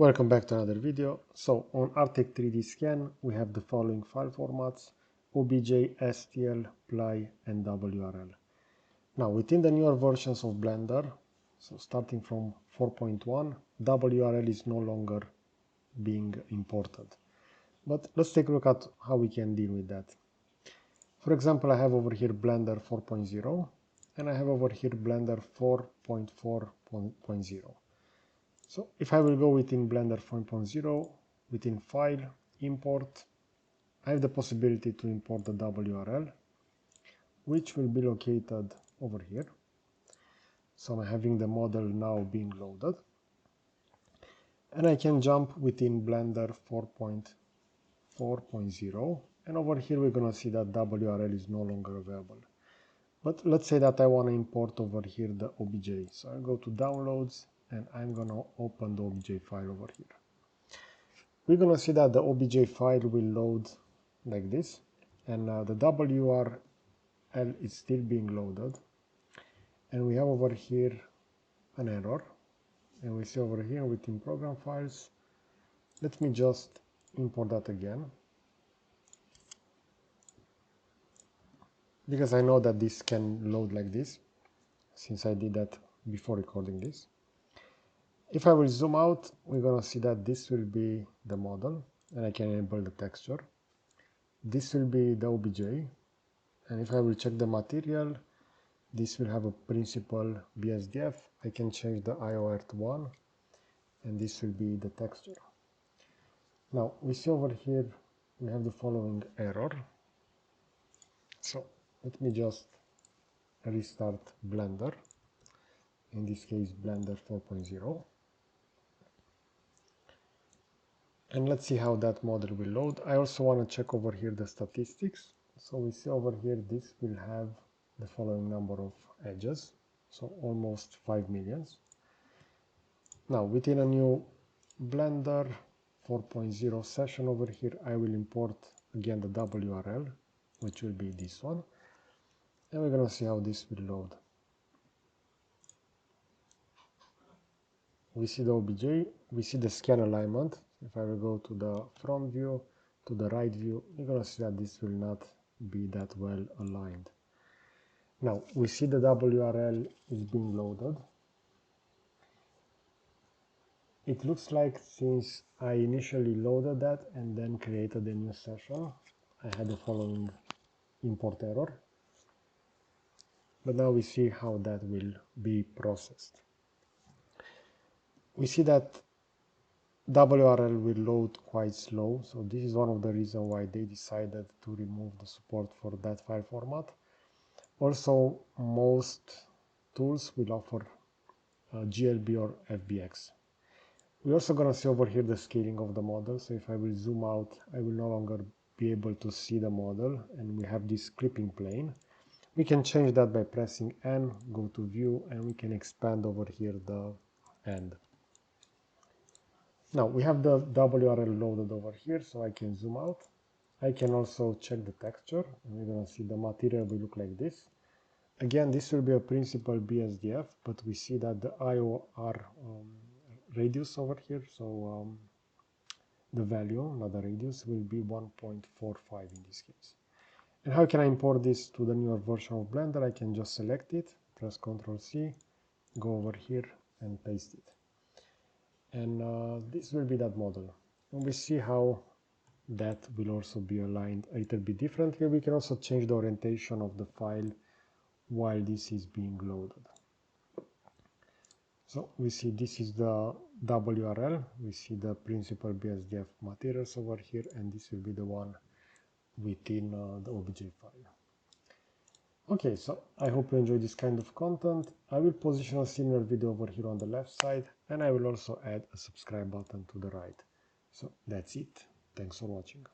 Welcome back to another video. So on Artec 3D Scan we have the following file formats: OBJ, STL, PLY and WRL. Now within the newer versions of Blender, so starting from 4.1, WRL is no longer being imported. But let's take a look at how we can deal with that. For example, I have over here Blender 4.0 and I have over here Blender 4.4.0. So if I will go within Blender 4.0, within File, Import, I have the possibility to import the WRL, which will be located over here. So I'm having the model now being loaded. And I can jump within Blender 4.4.0, and over here we're going to see that WRL is no longer available. But let's say that I want to import over here the OBJ. So I'll go to Downloads, and I'm going to open the OBJ file over here. We're going to see that the OBJ file will load like this, and the WRL is still being loaded. And we have over here an error, and we see over here within Program Files. Let me just import that again, because I know that this can load like this, since I did that before recording this. If I will zoom out, we're going to see that this will be the model, and I can enable the texture. This will be the OBJ, and if I will check the material, this will have a principal BSDF. I can change the IOR to 1, and this will be the texture. Now, we see over here, we have the following error. So, let me just restart Blender, in this case Blender 4.0. And let's see how that model will load. I also want to check over here the statistics. So we see over here this will have the following number of edges, so almost 5 million. Now within a new Blender 4.0 session over here, I will import again the WRL, which will be this one. And we're going to see how this will load. We see the OBJ, we see the scan alignment. If I will go to the front view, to the right view, you're going to see that this will not be that well aligned. Now, we see the WRL is being loaded. It looks like since I initially loaded that and then created a new session, I had the following import error. But now we see how that will be processed. We see that WRL will load quite slow, so this is one of the reasons why they decided to remove the support for that file format. Also, most tools will offer GLB or FBX. We're also going to see over here the scaling of the model, so if I will zoom out, I will no longer be able to see the model, and we have this clipping plane. We can change that by pressing N, go to View, and we can expand over here the end. Now we have the WRL loaded over here, so I can zoom out. I can also check the texture, and we're going to see the material will look like this. Again, this will be a principal BSDF, but we see that the IOR radius over here, so the value, not the radius, will be 1.45 in this case. And how can I import this to the newer version of Blender? I can just select it, press Ctrl+C, go over here and paste it. And this will be that model. And we see how that will also be aligned a little bit differently. We can also change the orientation of the file while this is being loaded. So we see this is the WRL, we see the principal BSDF materials over here, and this will be the one within the OBJ file. Okay, so I hope you enjoyed this kind of content. I will position a similar video over here on the left side, and I will also add a subscribe button to the right. So that's it. Thanks for watching.